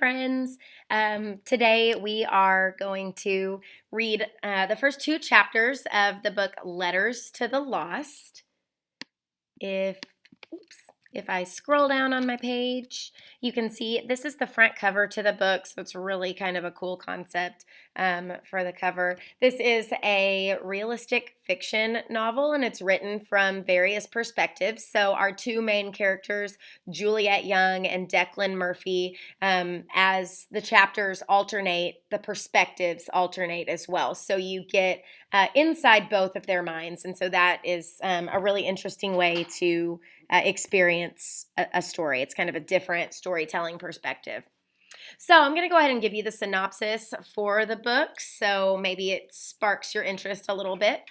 friends. Today we are going to read the first two chapters of the book Letters to the Lost. If oops, if I scroll down on my page, you can see this is the front cover to the book, so it's really kind of a cool concept for the cover. This is a realistic fiction novel, and it's written from various perspectives. So our two main characters, Juliet Young and Declan Murphy, as the chapters alternate, the perspectives alternate as well. So you get inside both of their minds, and so that is a really interesting way to experience a story. It's kind of a different storytelling perspective. So I'm going to go ahead and give you the synopsis for the book, so maybe it sparks your interest a little bit.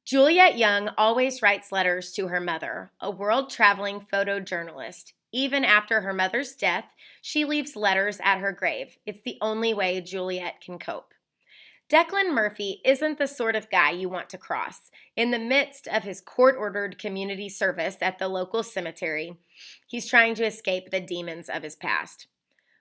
Juliet Young always writes letters to her mother, a world-traveling photojournalist. Even after her mother's death, she leaves letters at her grave. It's the only way Juliet can cope. Declan Murphy isn't the sort of guy you want to cross. In the midst of his court-ordered community service at the local cemetery, he's trying to escape the demons of his past.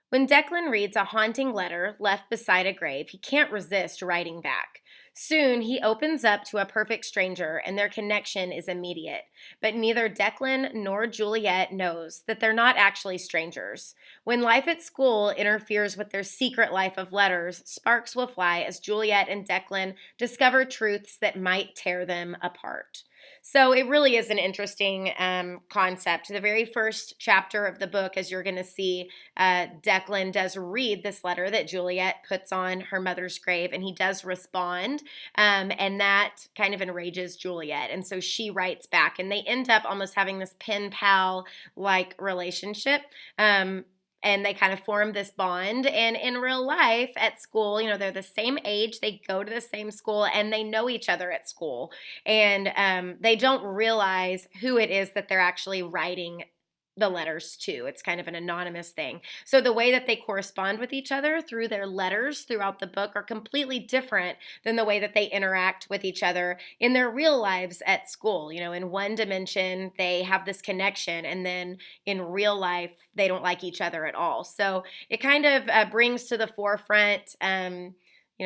When Declan reads a haunting letter left beside a grave, he can't resist writing back. Soon, he opens up to a perfect stranger, and their connection is immediate. But neither Declan nor Juliet knows that they're not actually strangers. When life at school interferes with their secret life of letters, sparks will fly as Juliet and Declan discover truths that might tear them apart. So it really is an interesting concept. The very first chapter of the book, as you're going to see, Declan does read this letter that Juliet puts on her mother's grave, and he does respond, and that kind of enrages Juliet. And so she writes back, and they end up almost having this pen pal like relationship. And they kind of form this bond. And in real life at school, they're the same age, they go to the same school, and they know each other at school. And they don't realize who it is that they're actually writing the letters to. It's kind of an anonymous thing. So the way that they correspond with each other through their letters throughout the book are completely different than the way that they interact with each other in their real lives at school. In one dimension, they have this connection, and then in real life, they don't like each other at all. So it kind of brings to the forefront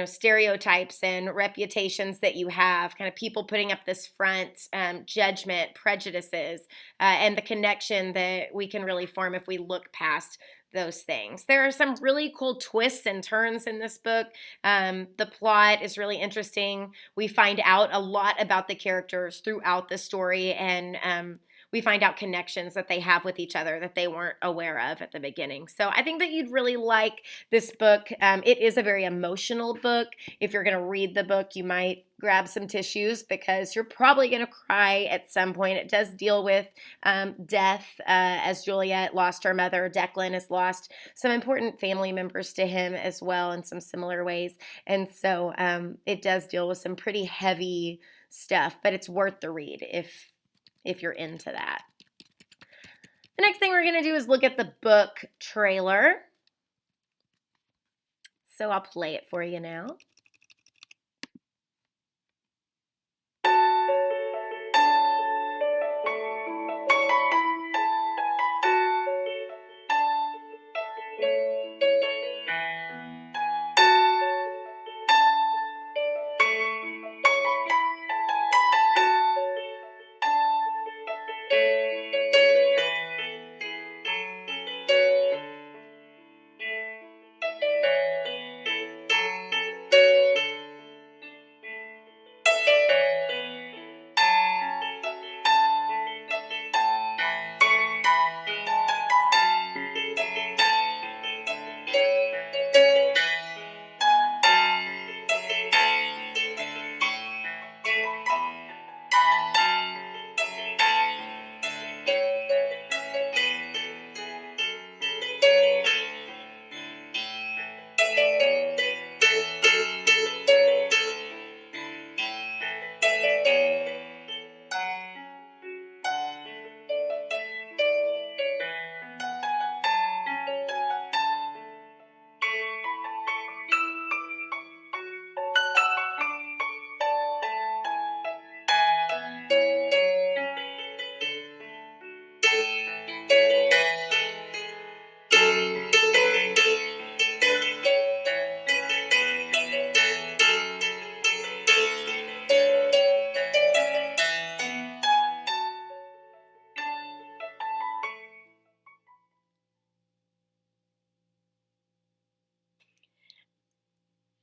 stereotypes and reputations that you have, kind of people putting up this front, judgment, prejudices, and the connection that we can really form if we look past those things. There are some really cool twists and turns in this book. The plot is really interesting. We find out a lot about the characters throughout the story, and we find out connections that they have with each other that they weren't aware of at the beginning. So I think that you'd really like this book. It is a very emotional book. If you're going to read the book, you might grab some tissues because you're probably going to cry at some point. It does deal with death, as Juliet lost her mother. Declan has lost some important family members to him as well in some similar ways. And so it does deal with some pretty heavy stuff, but it's worth the read if you're into that. The next thing we're going to do is look at the book trailer. So I'll play it for you now.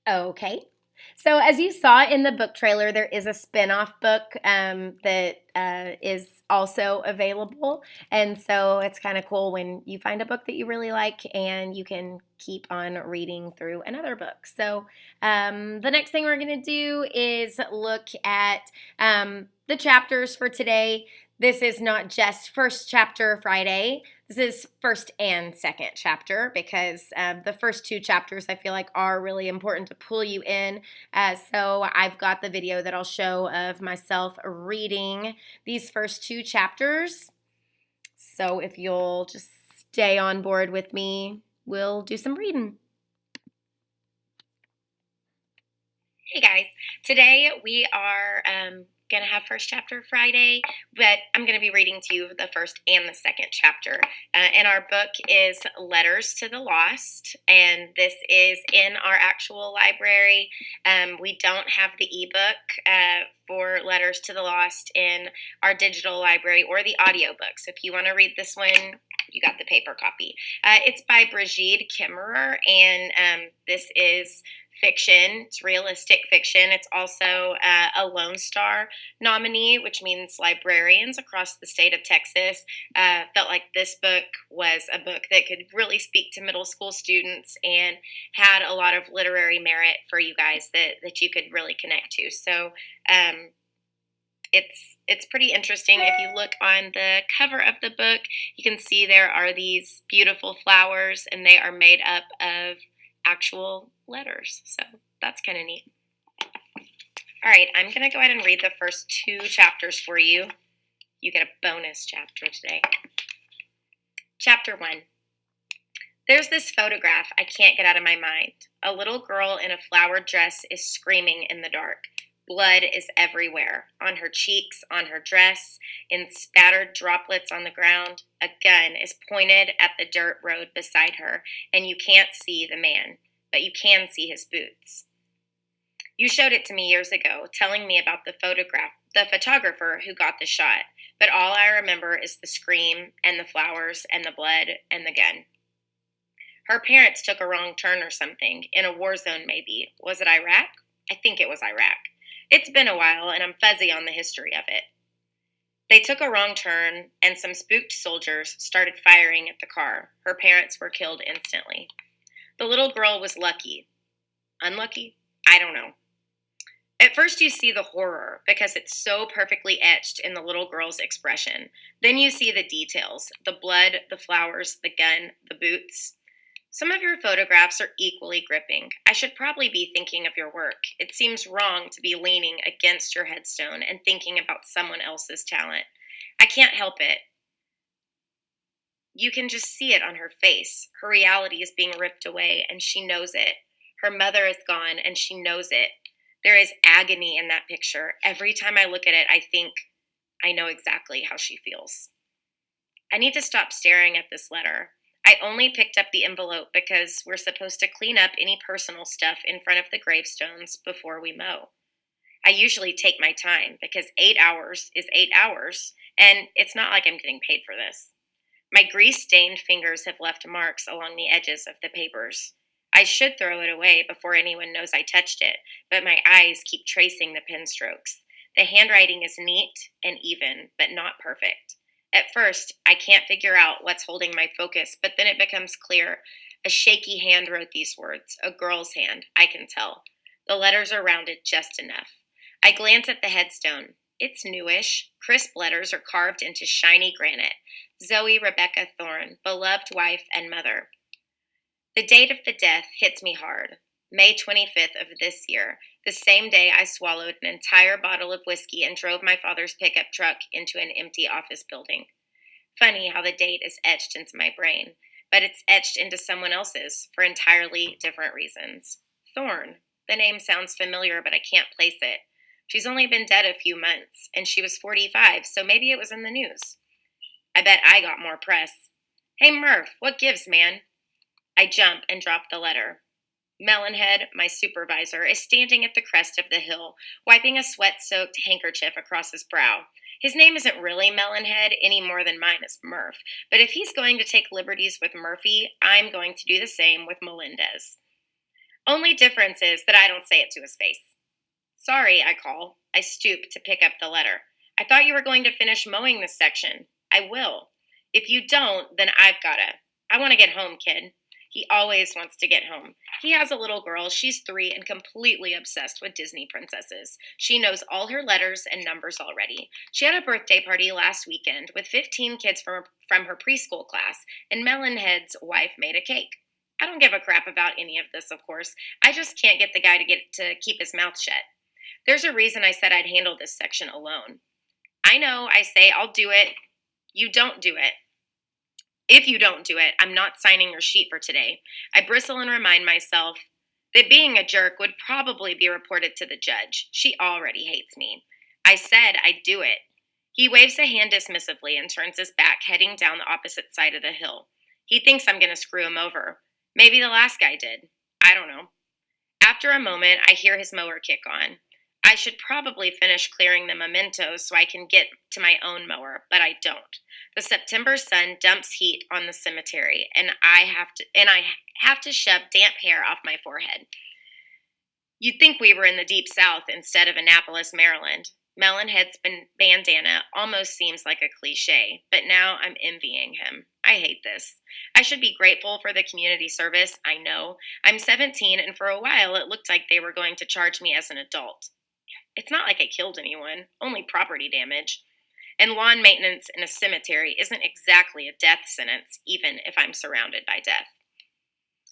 Okay. So, as you saw in the book trailer, there is a spin-off book that is also available. And so it's kind of cool when you find a book that you really like and you can keep on reading through another book. So, the next thing we're going to do is look at the chapters for today. This is not just first chapter Friday. This is first and second chapter because the first two chapters I feel like are really important to pull you in. So I've got the video that I'll show of myself reading these first two chapters. So if you'll just stay on board with me, we'll do some reading. Hey guys, today we are going to have first chapter Friday, but I'm going to be reading to you the first and the second chapter. And our book is Letters to the Lost, and this is in our actual library. We don't have the ebook for Letters to the Lost in our digital library or the audiobooks. If you want to read this one, you got the paper copy. It's by Brigitte Kimmerer, and this is fiction. It's realistic fiction. It's also a Lone Star nominee, which means librarians across the state of Texas felt like this book was a book that could really speak to middle school students and had a lot of literary merit for you guys that you could really connect to. So it's pretty interesting. If you look on the cover of the book, you can see there are these beautiful flowers, and they are made up of actual letters. So that's kind of neat. All right, I'm going to go ahead and read the first two chapters for you. You get a bonus chapter today. Chapter 1. There's this photograph I can't get out of my mind. A little girl in a flowered dress is screaming in the dark. Blood is everywhere, on her cheeks, on her dress, in spattered droplets on the ground. A gun is pointed at the dirt road beside her, and you can't see the man, but you can see his boots. You showed it to me years ago, telling me about the photographer who got the shot, but all I remember is the scream and the flowers and the blood and the gun. Her parents took a wrong turn or something, in a war zone maybe. Was it Iraq? I think it was Iraq. It's been a while, and I'm fuzzy on the history of it. They took a wrong turn, and some spooked soldiers started firing at the car. Her parents were killed instantly. The little girl was lucky. Unlucky? I don't know. At first you see the horror, because it's so perfectly etched in the little girl's expression. Then you see the details, the blood, the flowers, the gun, the boots. Some of your photographs are equally gripping. I should probably be thinking of your work. It seems wrong to be leaning against your headstone and thinking about someone else's talent. I can't help it. You can just see it on her face. Her reality is being ripped away, and she knows it. Her mother is gone, and she knows it. There is agony in that picture. Every time I look at it, I think, I know exactly how she feels. I need to stop staring at this letter. I only picked up the envelope because we're supposed to clean up any personal stuff in front of the gravestones before we mow. I usually take my time because 8 hours is 8 hours, and it's not like I'm getting paid for this. My grease-stained fingers have left marks along the edges of the papers. I should throw it away before anyone knows I touched it, but my eyes keep tracing the pen strokes. The handwriting is neat and even, but not perfect. At first, I can't figure out what's holding my focus, but then it becomes clear. A shaky hand wrote these words, a girl's hand, I can tell. The letters are rounded just enough. I glance at the headstone. It's newish. Crisp letters are carved into shiny granite. Zoe Rebecca Thorne, beloved wife and mother. The date of the death hits me hard. May 25th of this year, the same day I swallowed an entire bottle of whiskey and drove my father's pickup truck into an empty office building. Funny how the date is etched into my brain, but it's etched into someone else's for entirely different reasons. Thorne. The name sounds familiar, but I can't place it. She's only been dead a few months, and she was 45, so maybe it was in the news. I bet I got more press. Hey, Murph, what gives, man? I jump and drop the letter. Melonhead, my supervisor, is standing at the crest of the hill, wiping a sweat-soaked handkerchief across his brow. His name isn't really Melonhead any more than mine is Murph, but if he's going to take liberties with Murphy, I'm going to do the same with Melendez. Only difference is that I don't say it to his face. Sorry, I call. I stoop to pick up the letter. I thought you were going to finish mowing this section. I will. If you don't, then I've gotta. I want to get home, kid. He always wants to get home. He has a little girl. She's 3 and completely obsessed with Disney princesses. She knows all her letters and numbers already. She had a birthday party last weekend with 15 kids from her preschool class, and Melonhead's wife made a cake. I don't give a crap about any of this, of course. I just can't get the guy to keep his mouth shut. There's a reason I said I'd handle this section alone. I know, I say I'll do it. You don't do it. If you don't do it, I'm not signing your sheet for today. I bristle and remind myself that being a jerk would probably be reported to the judge. She already hates me. I said I'd do it. He waves a hand dismissively and turns his back, heading down the opposite side of the hill. He thinks I'm going to screw him over. Maybe the last guy did. I don't know. After a moment, I hear his mower kick on. I should probably finish clearing the mementos so I can get to my own mower, but I don't. The September sun dumps heat on the cemetery, and I have to shove damp hair off my forehead. You'd think we were in the deep south instead of Annapolis, Maryland. Melonhead's bandana almost seems like a cliche, but now I'm envying him. I hate this. I should be grateful for the community service, I know. I'm 17, and for a while it looked like they were going to charge me as an adult. It's not like I killed anyone, only property damage. And lawn maintenance in a cemetery isn't exactly a death sentence, even if I'm surrounded by death.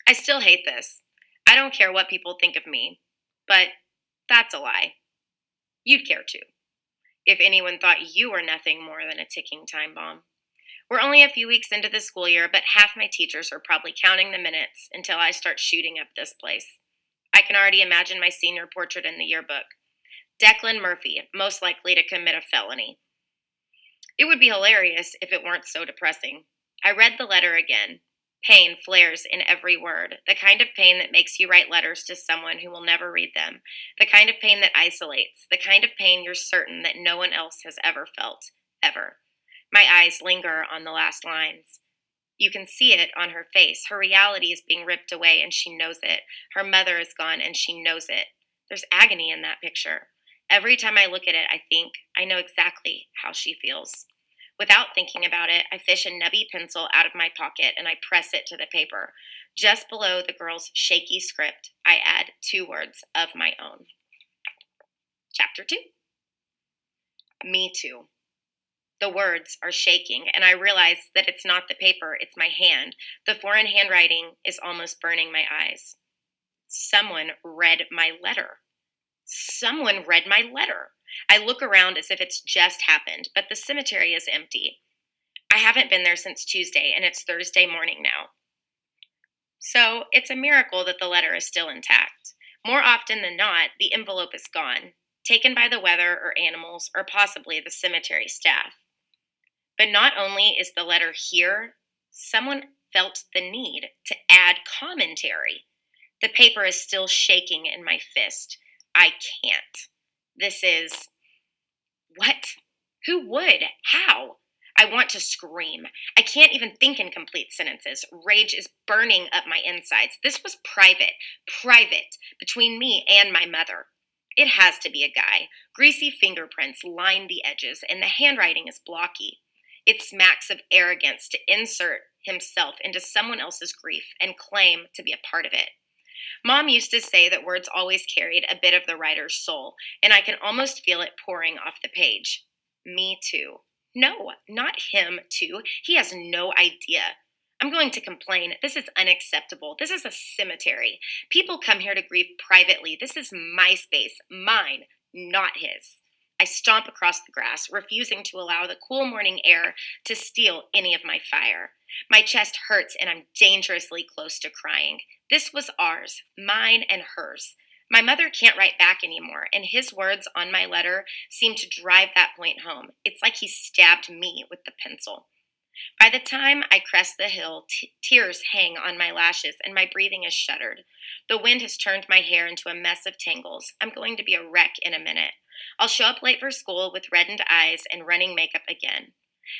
I still hate this. I don't care what people think of me, but that's a lie. You'd care too, if anyone thought you were nothing more than a ticking time bomb. We're only a few weeks into the school year, but half my teachers are probably counting the minutes until I start shooting up this place. I can already imagine my senior portrait in the yearbook. Declan Murphy, most likely to commit a felony. It would be hilarious if it weren't so depressing. I read the letter again. Pain flares in every word, the kind of pain that makes you write letters to someone who will never read them, the kind of pain that isolates, the kind of pain you're certain that no one else has ever felt, ever. My eyes linger on the last lines. You can see it on her face. Her reality is being ripped away, and she knows it. Her mother is gone, and she knows it. There's agony in that picture. Every time I look at it, I think I know exactly how she feels. Without thinking about it, I fish a nubby pencil out of my pocket and I press it to the paper. Just below the girl's shaky script, I add 2 words of my own. Chapter 2. Me too. The words are shaking, and I realize that it's not the paper, it's my hand. The foreign handwriting is almost burning my eyes. Someone read my letter. Someone read my letter. I look around as if it's just happened, but the cemetery is empty. I haven't been there since Tuesday, and it's Thursday morning now. So it's a miracle that the letter is still intact. More often than not, the envelope is gone, taken by the weather or animals or possibly the cemetery staff. But not only is the letter here, someone felt the need to add commentary. The paper is still shaking in my fist. I can't. This is... What? Who would? How? I want to scream. I can't even think in complete sentences. Rage is burning up my insides. This was private, between me and my mother. It has to be a guy. Greasy fingerprints line the edges, and the handwriting is blocky. It smacks of arrogance to insert himself into someone else's grief and claim to be a part of it. Mom used to say that words always carried a bit of the writer's soul, and I can almost feel it pouring off the page. Me too. No, not him too. He has no idea. I'm going to complain. This is unacceptable. This is a cemetery. People come here to grieve privately. This is my space, mine, not his. I stomp across the grass, refusing to allow the cool morning air to steal any of my fire. My chest hurts and I'm dangerously close to crying. This was ours, mine and hers. My mother can't write back anymore, and his words on my letter seem to drive that point home. It's like he stabbed me with the pencil. By the time I crest the hill, tears hang on my lashes and my breathing is shuttered. The wind has turned my hair into a mess of tangles. I'm going to be a wreck in a minute. I'll show up late for school with reddened eyes and running makeup again.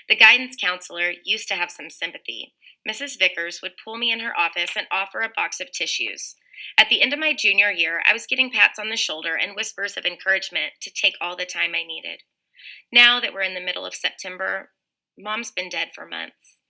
The guidance counselor used to have some sympathy. Mrs. Vickers would pull me in her office and offer a box of tissues. At the end of my junior year, I was getting pats on the shoulder and whispers of encouragement to take all the time I needed. Now that we're in the middle of September, Mom's been dead for months.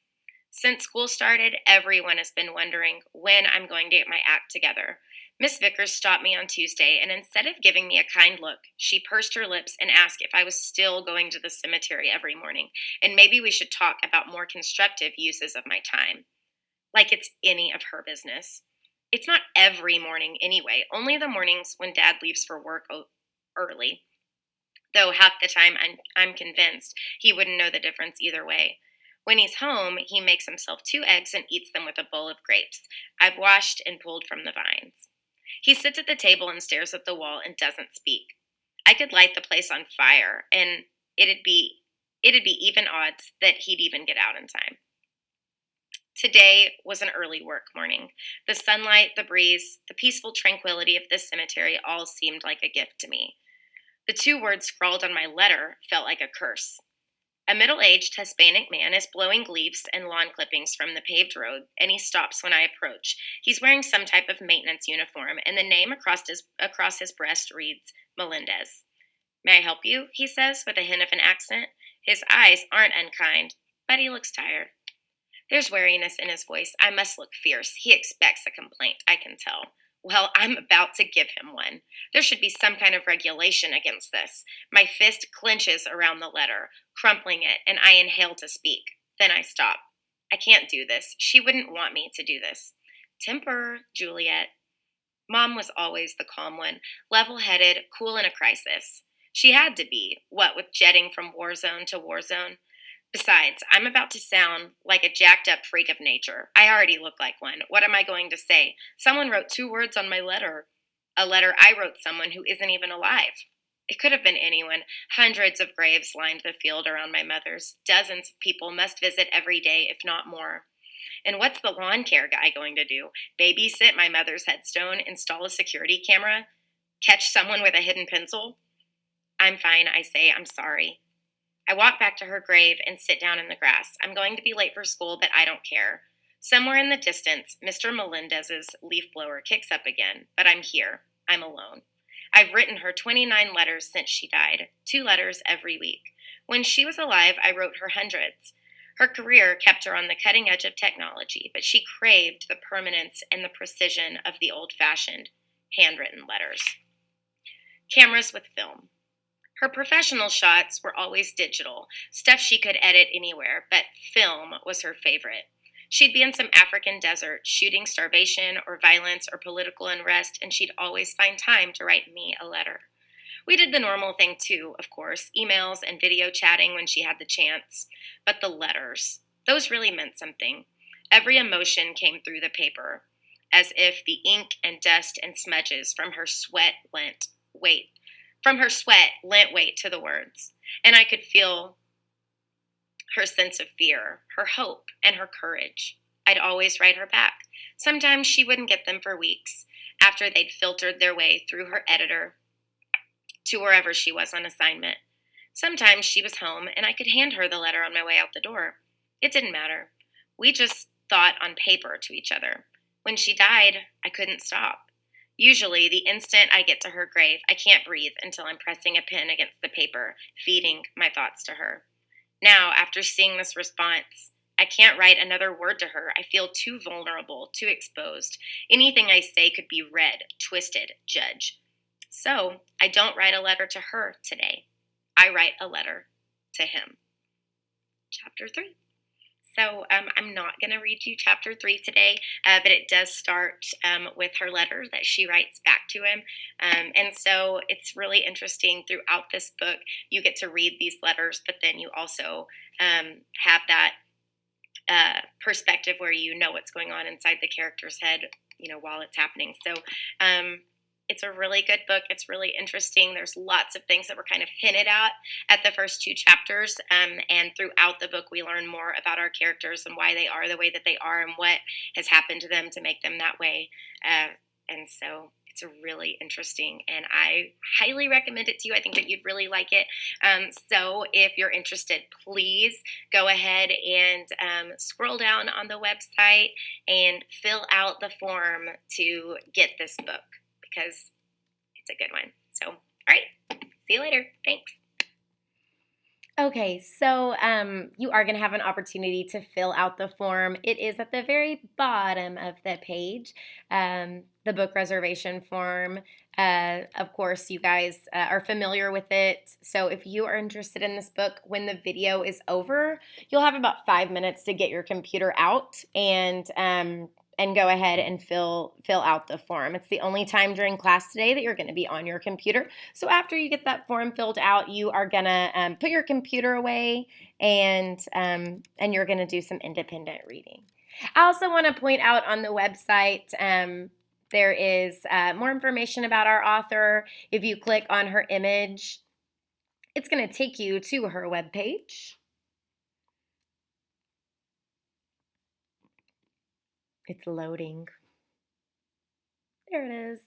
Since school started, everyone has been wondering when I'm going to get my act together. Miss Vickers stopped me on Tuesday, and instead of giving me a kind look, she pursed her lips and asked if I was still going to the cemetery every morning, and maybe we should talk about more constructive uses of my time. Like it's any of her business. It's not every morning anyway, only the mornings when Dad leaves for work early. Though half the time I'm convinced he wouldn't know the difference either way. When he's home, he makes himself 2 eggs and eats them with a bowl of grapes I've washed and pulled from the vines. He sits at the table and stares at the wall and doesn't speak. I could light the place on fire, and it'd be even odds that he'd even get out in time. Today was an early work morning. The sunlight, the breeze, the peaceful tranquility of this cemetery all seemed like a gift to me. The 2 words scrawled on my letter felt like a curse. A middle-aged Hispanic man is blowing leaves and lawn clippings from the paved road, and he stops when I approach. He's wearing some type of maintenance uniform, and the name across his breast reads Melendez. "May I help you?" he says with a hint of an accent. His eyes aren't unkind, but he looks tired. There's wariness in his voice. I must look fierce. He expects a complaint, I can tell. Well, I'm about to give him one. There should be some kind of regulation against this. My fist clenches around the letter, crumpling it, and I inhale to speak. Then I stop. I can't do this. She wouldn't want me to do this. Temper, Juliet. Mom was always the calm one, level-headed, cool in a crisis. She had to be, what with jetting from war zone to war zone. Besides, I'm about to sound like a jacked up freak of nature. I already look like one. What am I going to say? Someone wrote 2 words on my letter. A letter I wrote someone who isn't even alive. It could have been anyone. Hundreds of graves lined the field around my mother's. Dozens of people must visit every day, if not more. And what's the lawn care guy going to do? Babysit my mother's headstone? Install a security camera? Catch someone with a hidden pencil? I'm fine, I say. I'm sorry. I walk back to her grave and sit down in the grass. I'm going to be late for school, but I don't care. Somewhere in the distance, Mr. Melendez's leaf blower kicks up again, but I'm here. I'm alone. I've written her 29 letters since she died, 2 letters every week. When she was alive, I wrote her hundreds. Her career kept her on the cutting edge of technology, but she craved the permanence and the precision of the old-fashioned, handwritten letters. Cameras with film. Her professional shots were always digital, stuff she could edit anywhere, but film was her favorite. She'd be in some African desert, shooting starvation or violence or political unrest, and she'd always find time to write me a letter. We did the normal thing too, of course, emails and video chatting when she had the chance. But the letters, those really meant something. Every emotion came through the paper, as if the ink and dust and smudges from her sweat lent weight to the words, and I could feel her sense of fear, her hope, and her courage. I'd always write her back. Sometimes she wouldn't get them for weeks, after they'd filtered their way through her editor to wherever she was on assignment. Sometimes she was home, and I could hand her the letter on my way out the door. It didn't matter. We just thought on paper to each other. When she died, I couldn't stop. Usually, the instant I get to her grave, I can't breathe until I'm pressing a pen against the paper, feeding my thoughts to her. Now, after seeing this response, I can't write another word to her. I feel too vulnerable, too exposed. Anything I say could be read, twisted, judged. So, I don't write a letter to her today. I write a letter to him. Chapter 3. So I'm not going to read you chapter 3 today, but it does start with her letter that she writes back to him. And so it's really interesting throughout this book. You get to read these letters, but then you also have that perspective where you know what's going on inside the character's head, while it's happening. So it's a really good book. It's really interesting. There's lots of things that were kind of hinted at the first 2 chapters. And throughout the book, we learn more about our characters and why they are the way that they are and what has happened to them to make them that way. And so It's really interesting, and I highly recommend it to you. I think that you'd really like it. So if you're interested, please go ahead and scroll down on the website and fill out the form to get this book because it's a good one. So, all right. See you later. Thanks. Okay, so you are going to have an opportunity to fill out the form. It is at the very bottom of the page, the book reservation form. Of course, you guys are familiar with it. So if you are interested in this book, when the video is over, you'll have about 5 minutes to get your computer out and go ahead and fill out the form. It's the only time during class today that you're going to be on your computer. So after you get that form filled out, you are going to put your computer away and you're going to do some independent reading. I also want to point out on the website there is more information about our author. If you click on her image, it's going to take you to her webpage. It's loading. There it is.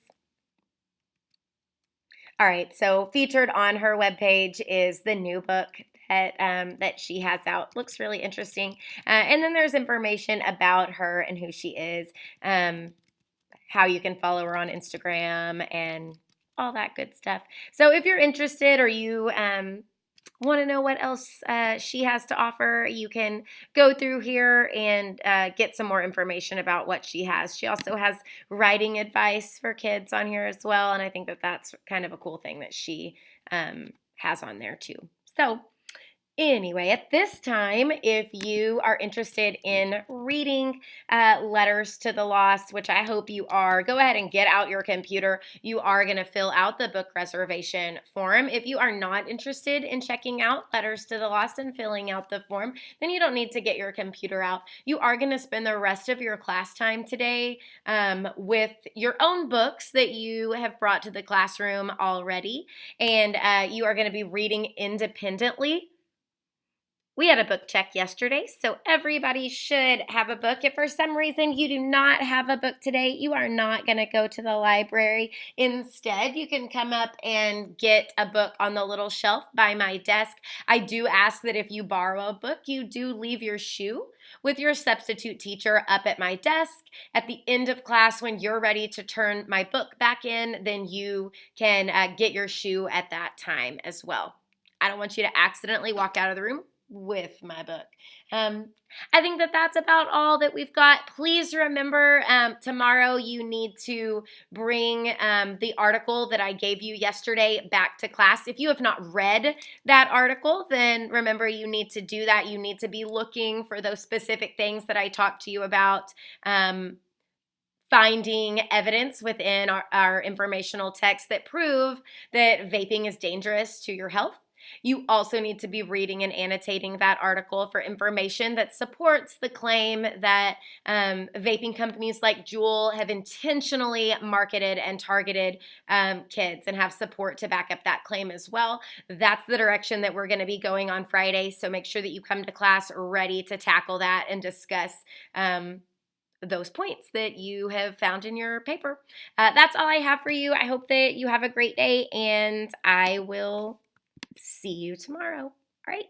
All right, so featured on her webpage is the new book that she has out. Looks really interesting. And then there's information about her and who she is, how you can follow her on Instagram and all that good stuff. So if you're interested or you want to know what else she has to offer, you can go through here and get some more information about what she has. She also has writing advice for kids on here as well, and I think that that's kind of a cool thing that she has on there too. So anyway, at this time, if you are interested in reading Letters to the Lost, which I hope you are, go ahead and get out your computer. You are going to fill out the book reservation form. If you are not interested in checking out Letters to the Lost and filling out the form, then you don't need to get your computer out. You are going to spend the rest of your class time today with your own books that you have brought to the classroom already, and you are going to be reading independently. We had a book check yesterday, so everybody should have a book. If for some reason you do not have a book today, you are not going to go to the library. Instead, you can come up and get a book on the little shelf by my desk. I do ask that if you borrow a book, you do leave your shoe with your substitute teacher up at my desk. At the end of class, when you're ready to turn my book back in, then you can get your shoe at that time as well. I don't want you to accidentally walk out of the room with my book. I think that that's about all that we've got. Please remember tomorrow you need to bring the article that I gave you yesterday back to class. If you have not read that article, then remember you need to do that. You need to be looking for those specific things that I talked to you about. Finding evidence within our informational text that prove that vaping is dangerous to your health. You also need to be reading and annotating that article for information that supports the claim that vaping companies like Juul have intentionally marketed and targeted kids and have support to back up that claim as well. That's the direction that we're going to be going on Friday, so make sure that you come to class ready to tackle that and discuss those points that you have found in your paper. That's all I have for you. I hope that you have a great day, and I will see you tomorrow. All right.